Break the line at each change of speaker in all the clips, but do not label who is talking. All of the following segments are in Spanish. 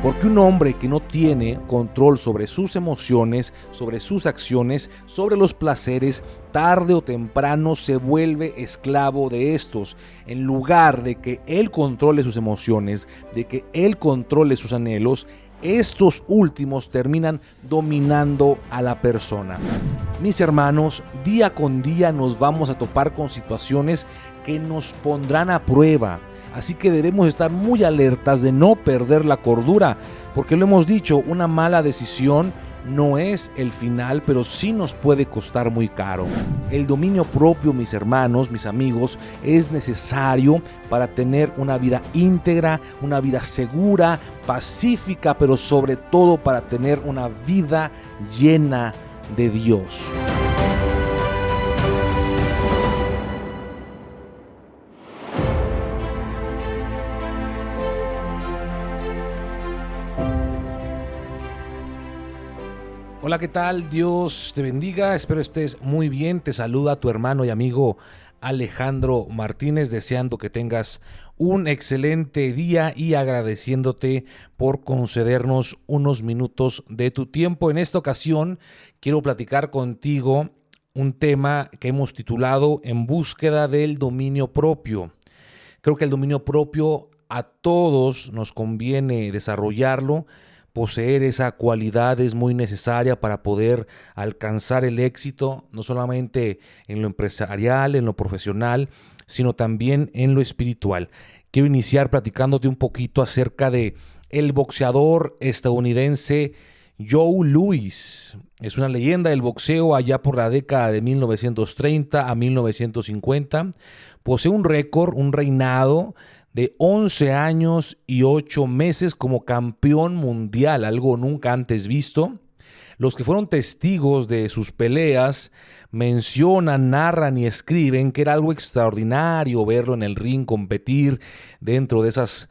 Porque un hombre que no tiene control sobre sus emociones, sobre sus acciones, sobre los placeres, tarde o temprano se vuelve esclavo de estos. En lugar de que él controle sus emociones, de que él controle sus anhelos, estos últimos terminan dominando a la persona. Mis hermanos, día con día nos vamos a topar con situaciones que nos pondrán a prueba. Así que debemos estar muy alertas de no perder la cordura, porque lo hemos dicho, una mala decisión no es el final, pero sí nos puede costar muy caro. El dominio propio, mis hermanos, mis amigos, es necesario para tener una vida íntegra, una vida segura, pacífica, pero sobre todo para tener una vida llena de Dios. Hola, ¿qué tal? Dios te bendiga, espero estés muy bien. Te saluda tu hermano y amigo Alejandro Martínez, deseando que tengas un excelente día y agradeciéndote por concedernos unos minutos de tu tiempo. En esta ocasión quiero platicar contigo un tema que hemos titulado En búsqueda del dominio propio. Creo que el dominio propio a todos nos conviene desarrollarlo. Poseer esa cualidad es muy necesaria para poder alcanzar el éxito, no solamente en lo empresarial, en lo profesional, sino también en lo espiritual. Quiero iniciar platicándote un poquito acerca de el boxeador estadounidense Joe Louis. Es una leyenda del boxeo allá por la década de 1930 a 1950. Posee un récord, un reinado de 11 años y 8 meses como campeón mundial, algo nunca antes visto. Los que fueron testigos de sus peleas mencionan, narran y escriben que era algo extraordinario verlo en el ring competir dentro de esas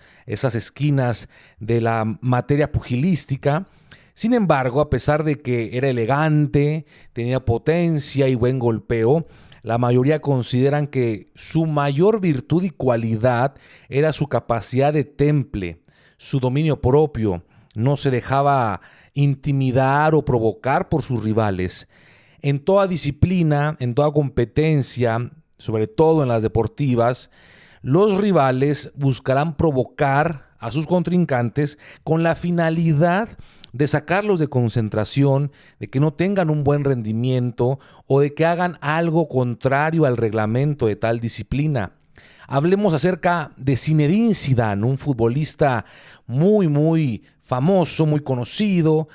esquinas de la materia pugilística. Sin embargo, a pesar de que era elegante, tenía potencia y buen golpeo, la mayoría consideran que su mayor virtud y cualidad era su capacidad de temple, su dominio propio. No se dejaba intimidar o provocar por sus rivales. En toda disciplina, en toda competencia, sobre todo en las deportivas, los rivales buscarán provocar a sus contrincantes con la finalidad de sacarlos de concentración, de que no tengan un buen rendimiento o de que hagan algo contrario al reglamento de tal disciplina. Hablemos acerca de Zinedine Zidane, un futbolista muy famoso, muy conocido,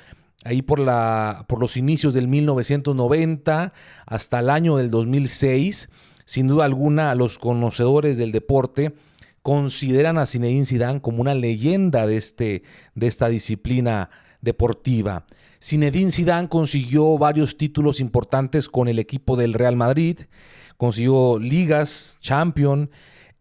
ahí por los inicios del 1990 hasta el año del 2006. Sin duda alguna, los conocedores del deporte consideran a Zinedine Zidane como una leyenda de esta disciplina deportiva. Zinedine Zidane consiguió varios títulos importantes con el equipo del Real Madrid, consiguió ligas, Champions,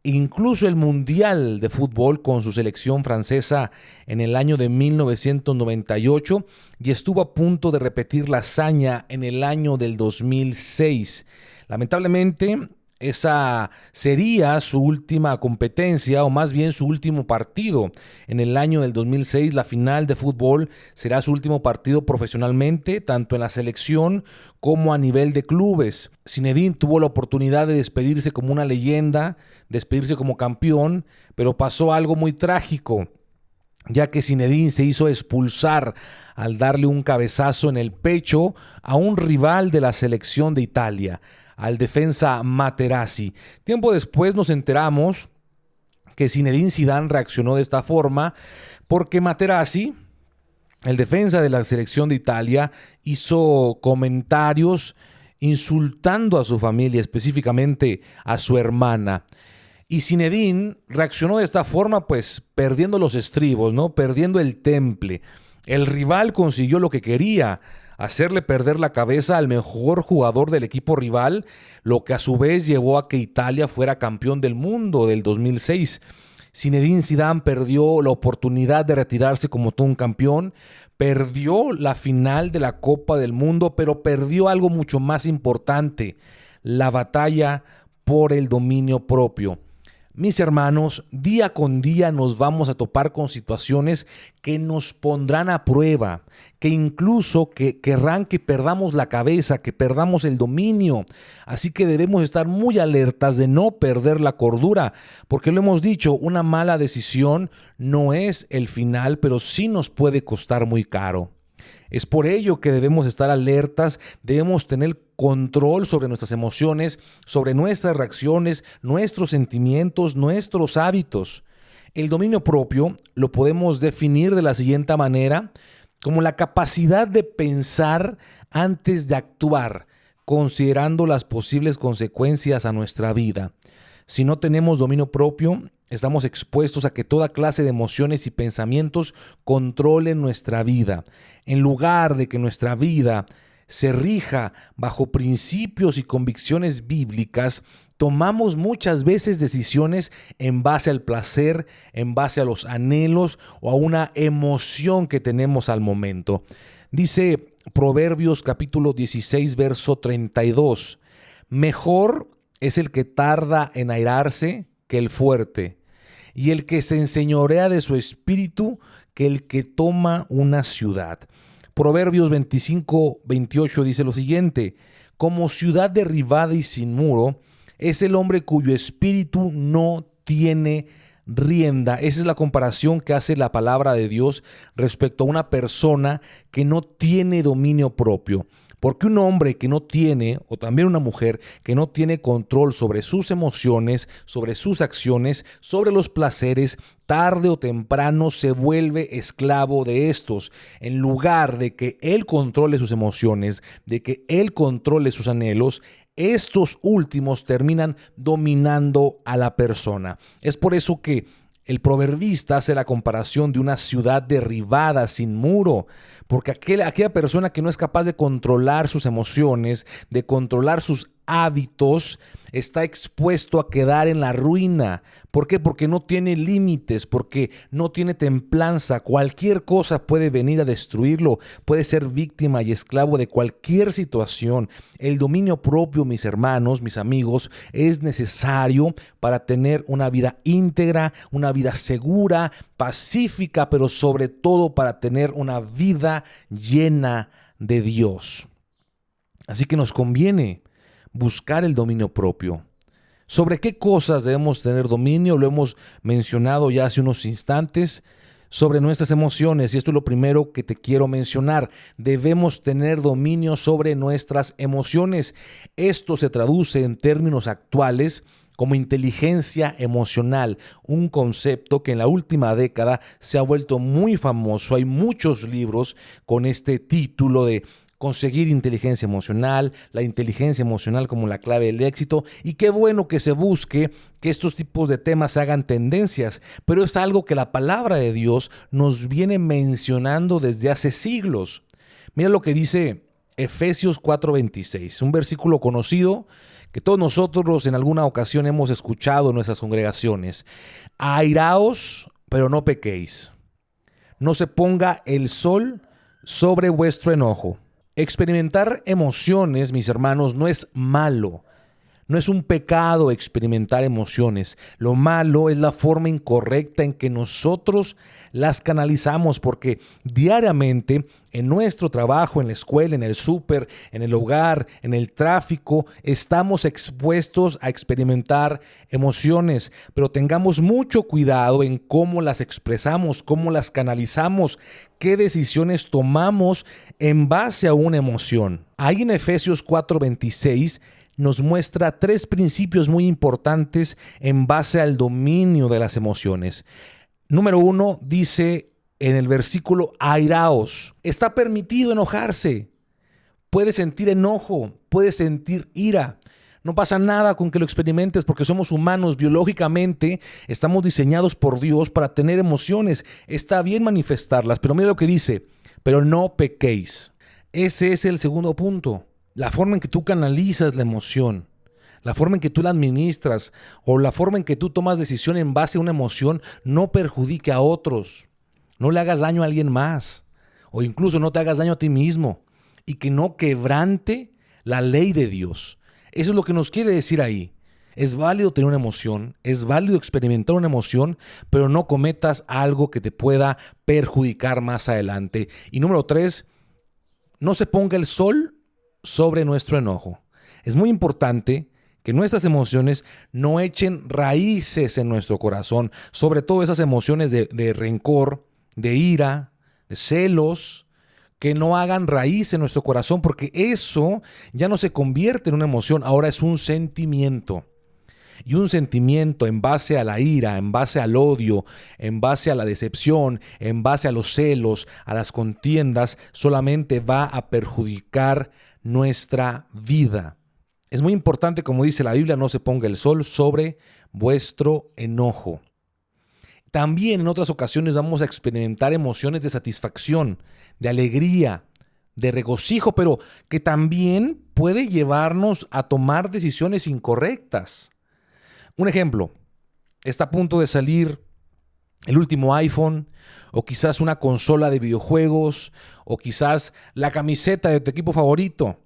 incluso el Mundial de Fútbol con su selección francesa en el año de 1998 y estuvo a punto de repetir la hazaña en el año del 2006. Lamentablemente, esa sería su última competencia, o más bien su último partido. En el año del 2006, la final de fútbol será su último partido profesionalmente, tanto en la selección como a nivel de clubes. Zinedine tuvo la oportunidad de despedirse como una leyenda, despedirse como campeón, pero pasó algo muy trágico, ya que Zinedine se hizo expulsar al darle un cabezazo en el pecho a un rival de la selección de Italia, al defensa Materazzi. Tiempo después nos enteramos que Zinedine Zidane reaccionó de esta forma porque Materazzi, el defensa de la selección de Italia, hizo comentarios insultando a su familia, específicamente a su hermana. Y Zinedine reaccionó de esta forma, pues perdiendo los estribos, ¿no? Perdiendo el temple. El rival consiguió lo que quería, hacerle perder la cabeza al mejor jugador del equipo rival, lo que a su vez llevó a que Italia fuera campeón del mundo del 2006. Zinedine Zidane perdió la oportunidad de retirarse como todo un campeón, perdió la final de la Copa del Mundo, pero perdió algo mucho más importante, la batalla por el dominio propio. Mis hermanos, día con día nos vamos a topar con situaciones que nos pondrán a prueba, que incluso querrán que perdamos la cabeza, que perdamos el dominio. Así que debemos estar muy alertas de no perder la cordura, porque lo hemos dicho, una mala decisión no es el final, pero sí nos puede costar muy caro. Es por ello que debemos estar alertas, debemos tener control sobre nuestras emociones, sobre nuestras reacciones, nuestros sentimientos, nuestros hábitos. El dominio propio lo podemos definir de la siguiente manera, como la capacidad de pensar antes de actuar, considerando las posibles consecuencias a nuestra vida. Si no tenemos dominio propio, estamos expuestos a que toda clase de emociones y pensamientos controlen nuestra vida. En lugar de que nuestra vida se rija bajo principios y convicciones bíblicas, tomamos muchas veces decisiones en base al placer, en base a los anhelos o a una emoción que tenemos al momento. Dice Proverbios capítulo 16, verso 32, mejor es el que tarda en airarse que el fuerte, y el que se enseñorea de su espíritu que el que toma una ciudad. Proverbios 25, 28 dice lo siguiente, como ciudad derribada y sin muro, es el hombre cuyo espíritu no tiene rienda. Esa es la comparación que hace la palabra de Dios respecto a una persona que no tiene dominio propio. Porque un hombre que no tiene, o también una mujer que no tiene control sobre sus emociones, sobre sus acciones, sobre los placeres, tarde o temprano se vuelve esclavo de estos. En lugar de que él controle sus emociones, de que él controle sus anhelos, estos últimos terminan dominando a la persona. Es por eso que el proverbista hace la comparación de una ciudad derribada sin muro, porque aquella persona que no es capaz de controlar sus emociones, de controlar sus hábitos, está expuesto a quedar en la ruina. ¿Por qué? Porque no tiene límites, porque no tiene templanza. Cualquier cosa puede venir a destruirlo, puede ser víctima y esclavo de cualquier situación. El dominio propio, mis hermanos, mis amigos, es necesario para tener una vida íntegra, una vida segura, pacífica, pero sobre todo para tener una vida llena de Dios. Así que nos conviene buscar el dominio propio. ¿Sobre qué cosas debemos tener dominio? Lo hemos mencionado ya hace unos instantes. Sobre nuestras emociones, y esto es lo primero que te quiero mencionar. Debemos tener dominio sobre nuestras emociones. Esto se traduce en términos actuales como inteligencia emocional, un concepto que en la última década se ha vuelto muy famoso. Hay muchos libros con este título de conseguir inteligencia emocional, la inteligencia emocional como la clave del éxito, y qué bueno que se busque que estos tipos de temas se hagan tendencias, pero es algo que la palabra de Dios nos viene mencionando desde hace siglos. Mira lo que dice Efesios 4:26, un versículo conocido que todos nosotros en alguna ocasión hemos escuchado en nuestras congregaciones. Airaos, pero no pequéis. No se ponga el sol sobre vuestro enojo. Experimentar emociones, mis hermanos, no es malo. No es un pecado experimentar emociones. Lo malo es la forma incorrecta en que nosotros las canalizamos, porque diariamente en nuestro trabajo, en la escuela, en el súper, en el hogar, en el tráfico, estamos expuestos a experimentar emociones. Pero tengamos mucho cuidado en cómo las expresamos, cómo las canalizamos, qué decisiones tomamos en base a una emoción. Ahí en Efesios 4:26 nos muestra 3 principios muy importantes en base al dominio de las emociones. Número 1 dice en el versículo, airaos. Está permitido enojarse. Puedes sentir enojo, puedes sentir ira. No pasa nada con que lo experimentes porque somos humanos. Biológicamente estamos diseñados por Dios para tener emociones. Está bien manifestarlas, pero mira lo que dice, pero no pequéis. Ese es el segundo punto. La forma en que tú canalizas la emoción, la forma en que tú la administras o la forma en que tú tomas decisión en base a una emoción no perjudique a otros. No le hagas daño a alguien más o incluso no te hagas daño a ti mismo y que no quebrante la ley de Dios. Eso es lo que nos quiere decir ahí. Es válido tener una emoción, es válido experimentar una emoción, pero no cometas algo que te pueda perjudicar más adelante. Y número 3, no se ponga el sol sobre nuestro enojo. Es muy importante que nuestras emociones no echen raíces en nuestro corazón, sobre todo esas emociones de rencor, de ira, de celos, que no hagan raíz en nuestro corazón, porque eso ya no se convierte en una emoción, ahora es un sentimiento. Y un sentimiento en base a la ira, en base al odio, en base a la decepción, en base a los celos, a las contiendas, solamente va a perjudicar nuestra vida. Es muy importante, como dice la Biblia, no se ponga el sol sobre vuestro enojo. También en otras ocasiones vamos a experimentar emociones de satisfacción, de alegría, de regocijo, pero que también puede llevarnos a tomar decisiones incorrectas. Un ejemplo, está a punto de salir el último iPhone, o quizás una consola de videojuegos, o quizás la camiseta de tu equipo favorito.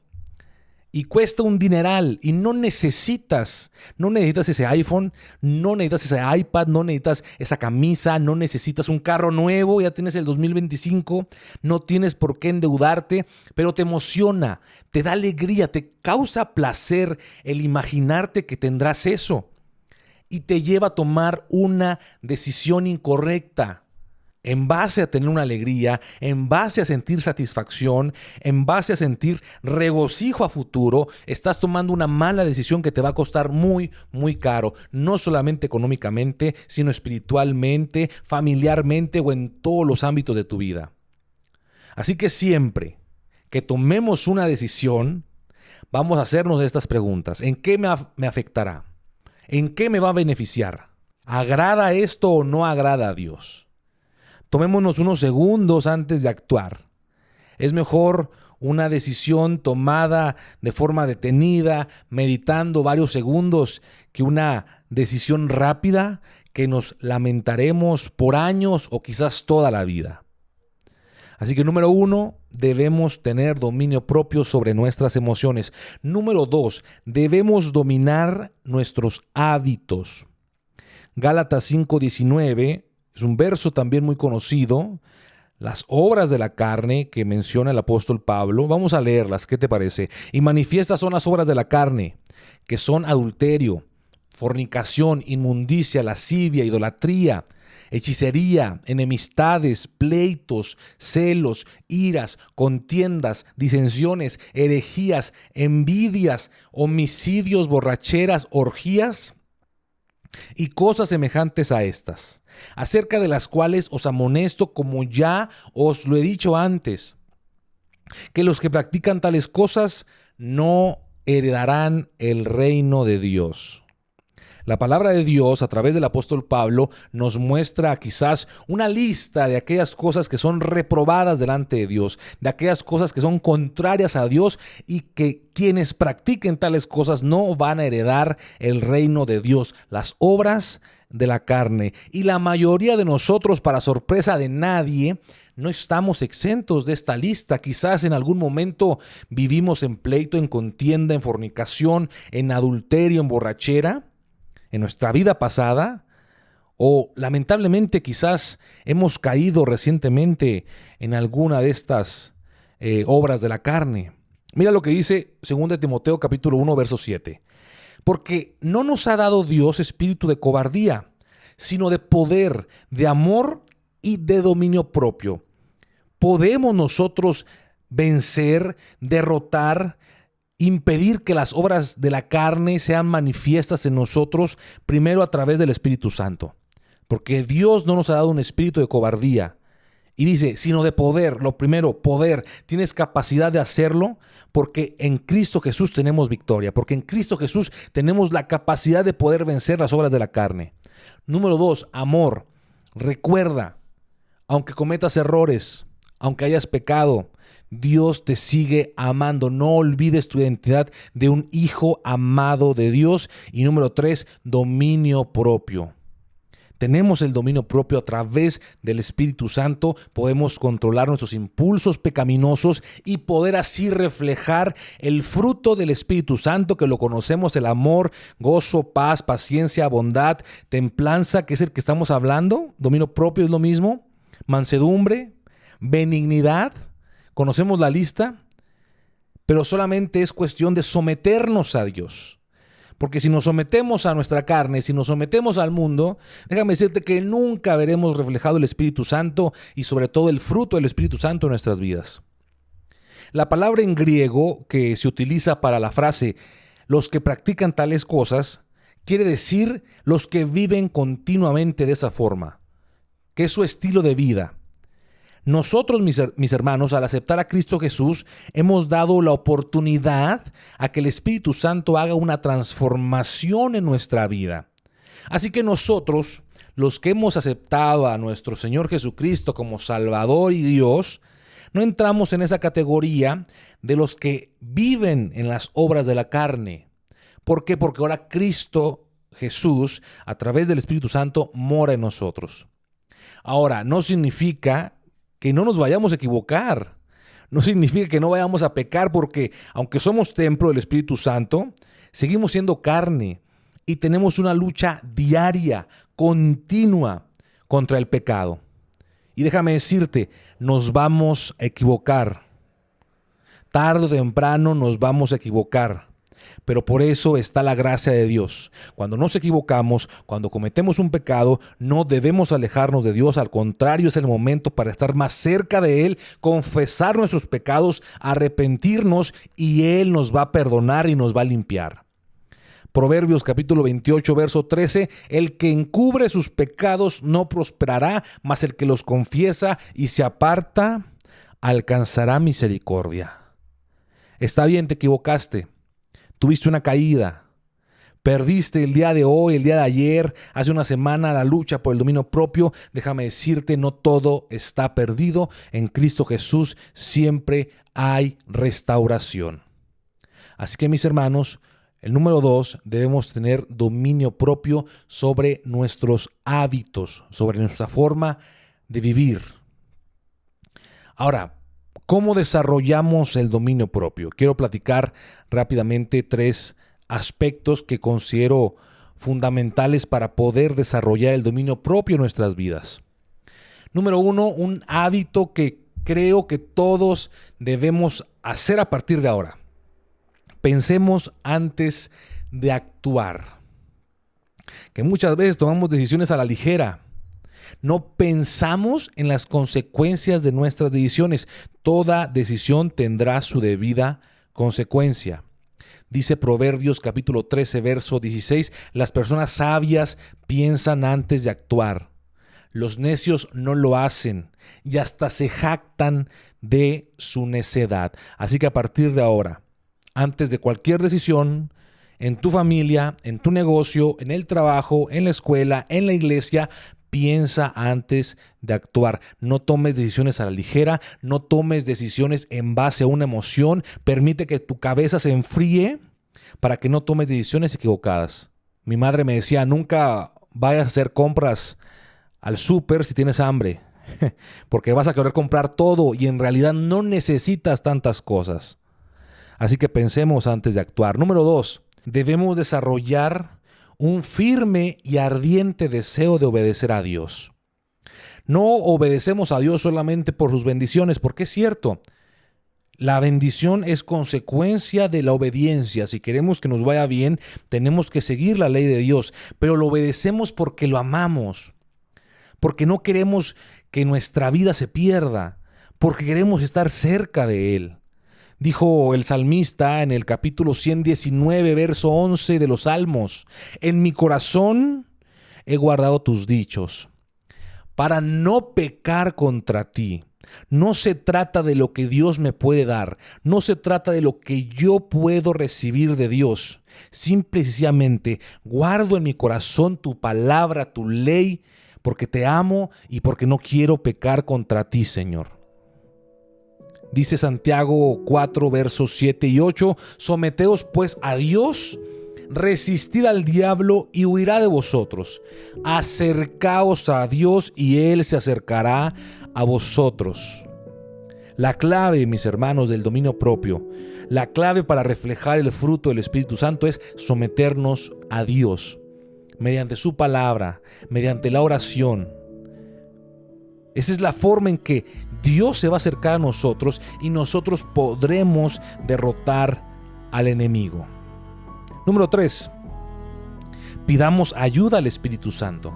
Y cuesta un dineral y no necesitas ese iPhone, no necesitas ese iPad, no necesitas esa camisa, no necesitas un carro nuevo, ya tienes el 2025, no tienes por qué endeudarte, pero te emociona, te da alegría, te causa placer el imaginarte que tendrás eso y te lleva a tomar una decisión incorrecta. En base a tener una alegría, en base a sentir satisfacción, en base a sentir regocijo a futuro, estás tomando una mala decisión que te va a costar muy, muy caro. No solamente económicamente, sino espiritualmente, familiarmente o en todos los ámbitos de tu vida. Así que siempre que tomemos una decisión, vamos a hacernos estas preguntas. ¿En qué me afectará? ¿En qué me va a beneficiar? ¿Agrada esto o no agrada a Dios? Tomémonos unos segundos antes de actuar. Es mejor una decisión tomada de forma detenida, meditando varios segundos, que una decisión rápida que nos lamentaremos por años o quizás toda la vida. Así que número 1, debemos tener dominio propio sobre nuestras emociones. Número 2, debemos dominar nuestros hábitos. Gálatas 5:19 es un verso también muy conocido, las obras de la carne que menciona el apóstol Pablo. Vamos a leerlas, ¿qué te parece? Y manifiestas son las obras de la carne, que son adulterio, fornicación, inmundicia, lascivia, idolatría, hechicería, enemistades, pleitos, celos, iras, contiendas, disensiones, herejías, envidias, homicidios, borracheras, orgías y cosas semejantes a estas, acerca de las cuales os amonesto, como ya os lo he dicho antes, que los que practican tales cosas no heredarán el reino de Dios. La palabra de Dios a través del apóstol Pablo nos muestra quizás una lista de aquellas cosas que son reprobadas delante de Dios, de aquellas cosas que son contrarias a Dios y que quienes practiquen tales cosas no van a heredar el reino de Dios, las obras de la carne. Y la mayoría de nosotros, para sorpresa de nadie, no estamos exentos de esta lista. Quizás en algún momento vivimos en pleito, en contienda, en fornicación, en adulterio, en borrachera, en nuestra vida pasada, o lamentablemente quizás hemos caído recientemente en alguna de estas obras de la carne. Mira lo que dice 2 Timoteo capítulo 1, verso 7. Porque no nos ha dado Dios espíritu de cobardía, sino de poder, de amor y de dominio propio. ¿Podemos nosotros vencer, derrotar, impedir que las obras de la carne sean manifiestas en nosotros, primero a través del Espíritu Santo? Porque Dios no nos ha dado un espíritu de cobardía. Y dice, sino de poder. Lo primero, poder. Tienes capacidad de hacerlo porque en Cristo Jesús tenemos victoria. Porque en Cristo Jesús tenemos la capacidad de poder vencer las obras de la carne. Número 2, amor. Recuerda, aunque cometas errores, aunque hayas pecado, Dios te sigue amando. No olvides tu identidad de un hijo amado de Dios. Y número 3, dominio propio. Tenemos el dominio propio a través del Espíritu Santo. Podemos controlar nuestros impulsos pecaminosos y poder así reflejar el fruto del Espíritu Santo, que lo conocemos: el amor, gozo, paz, paciencia, bondad, templanza, que es el que estamos hablando. Dominio propio es lo mismo. Mansedumbre, benignidad. Conocemos la lista, pero solamente es cuestión de someternos a Dios. Porque si nos sometemos a nuestra carne, si nos sometemos al mundo, déjame decirte que nunca veremos reflejado el Espíritu Santo y sobre todo el fruto del Espíritu Santo en nuestras vidas. La palabra en griego que se utiliza para la frase "los que practican tales cosas" quiere decir los que viven continuamente de esa forma, que es su estilo de vida. Nosotros, mis hermanos, al aceptar a Cristo Jesús, hemos dado la oportunidad a que el Espíritu Santo haga una transformación en nuestra vida. Así que nosotros, los que hemos aceptado a nuestro Señor Jesucristo como Salvador y Dios, no entramos en esa categoría de los que viven en las obras de la carne. ¿Por qué? Porque ahora Cristo Jesús, a través del Espíritu Santo, mora en nosotros. Ahora, no significa que no nos vayamos a equivocar. No significa que no vayamos a pecar, porque aunque somos templo del Espíritu Santo, seguimos siendo carne y tenemos una lucha diaria, continua contra el pecado. Y déjame decirte, nos vamos a equivocar. Tarde o temprano nos vamos a equivocar. Pero por eso está la gracia de Dios. Cuando nos equivocamos, cuando cometemos un pecado, no debemos alejarnos de Dios. Al contrario, es el momento para estar más cerca de Él, confesar nuestros pecados, arrepentirnos, y Él nos va a perdonar y nos va a limpiar. Proverbios capítulo 28, verso 13: el que encubre sus pecados no prosperará, mas el que los confiesa y se aparta alcanzará misericordia. Está bien, te equivocaste. Tuviste una caída, perdiste el día de hoy, el día de ayer, hace una semana la lucha por el dominio propio. Déjame decirte, no todo está perdido. En Cristo Jesús siempre hay restauración. Así que, mis hermanos, el número 2, debemos tener dominio propio sobre nuestros hábitos, sobre nuestra forma de vivir. Ahora, ¿cómo desarrollamos el dominio propio? Quiero platicar rápidamente 3 aspectos que considero fundamentales para poder desarrollar el dominio propio en nuestras vidas. Número 1, un hábito que creo que todos debemos hacer a partir de ahora. Pensemos antes de actuar. Que muchas veces tomamos decisiones a la ligera. No pensamos en las consecuencias de nuestras decisiones. Toda decisión tendrá su debida consecuencia. Dice Proverbios capítulo 13, verso 16, las personas sabias piensan antes de actuar. Los necios no lo hacen y hasta se jactan de su necedad. Así que a partir de ahora, antes de cualquier decisión, en tu familia, en tu negocio, en el trabajo, en la escuela, en la iglesia, piensa antes de actuar. No tomes decisiones a la ligera, no tomes decisiones en base a una emoción. Permite que tu cabeza se enfríe para que no tomes decisiones equivocadas. Mi madre me decía, nunca vayas a hacer compras al súper si tienes hambre, porque vas a querer comprar todo y en realidad no necesitas tantas cosas. Así que pensemos antes de actuar. Número 2, debemos desarrollar un firme y ardiente deseo de obedecer a Dios. No obedecemos a Dios solamente por sus bendiciones, porque es cierto, la bendición es consecuencia de la obediencia. Si queremos que nos vaya bien, tenemos que seguir la ley de Dios, pero lo obedecemos porque lo amamos, porque no queremos que nuestra vida se pierda, porque queremos estar cerca de Él. Dijo el salmista en el capítulo 119, verso 11 de los Salmos: en mi corazón he guardado tus dichos, para no pecar contra ti. No se trata de lo que Dios me puede dar, no se trata de lo que yo puedo recibir de Dios. Simple y sencillamente guardo en mi corazón tu palabra, tu ley, porque te amo y porque no quiero pecar contra ti, Señor. Dice Santiago 4, versos 7 y 8, someteos pues a Dios, resistid al diablo y huirá de vosotros. Acercaos a Dios y Él se acercará a vosotros. La clave, mis hermanos, del dominio propio, la clave para reflejar el fruto del Espíritu Santo es someternos a Dios, mediante su palabra, mediante la oración. Esa es la forma en que Dios se va a acercar a nosotros y nosotros podremos derrotar al enemigo. Número 3. Pidamos ayuda al Espíritu Santo.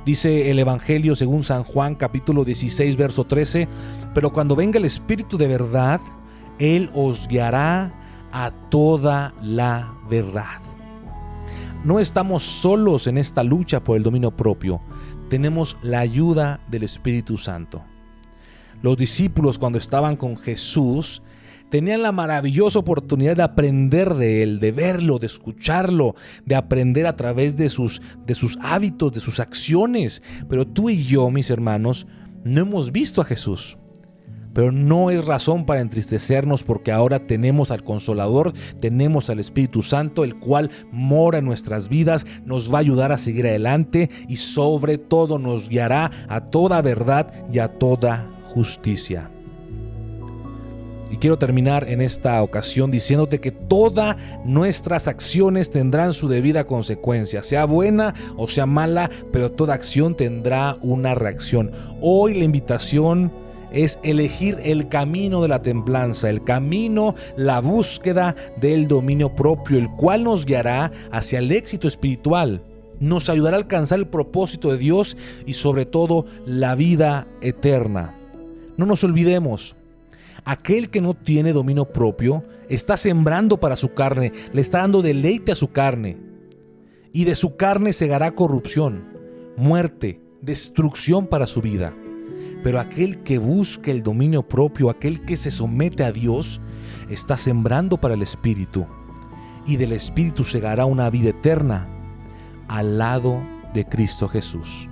Dice el Evangelio según San Juan, capítulo 16, verso 13, pero cuando venga el Espíritu de verdad, Él os guiará a toda la verdad. No estamos solos en esta lucha por el dominio propio. Tenemos la ayuda del Espíritu Santo. Los discípulos, cuando estaban con Jesús, tenían la maravillosa oportunidad de aprender de Él, de verlo, de escucharlo, de aprender a través de sus hábitos, de sus acciones. Pero tú y yo, mis hermanos, no hemos visto a Jesús. Pero no es razón para entristecernos, porque ahora tenemos al Consolador, tenemos al Espíritu Santo, el cual mora en nuestras vidas, nos va a ayudar a seguir adelante y sobre todo nos guiará a toda verdad y a toda justicia. Y quiero terminar en esta ocasión diciéndote que todas nuestras acciones tendrán su debida consecuencia, sea buena o sea mala, pero toda acción tendrá una reacción. Hoy la invitación es elegir el camino de la templanza, el camino, la búsqueda del dominio propio, el cual nos guiará hacia el éxito espiritual, nos ayudará a alcanzar el propósito de Dios y sobre todo la vida eterna. No nos olvidemos, aquel que no tiene dominio propio está sembrando para su carne, le está dando deleite a su carne, y de su carne segará corrupción, muerte, destrucción para su vida. Pero aquel que busca el dominio propio, aquel que se somete a Dios, está sembrando para el Espíritu, y del Espíritu segará una vida eterna al lado de Cristo Jesús.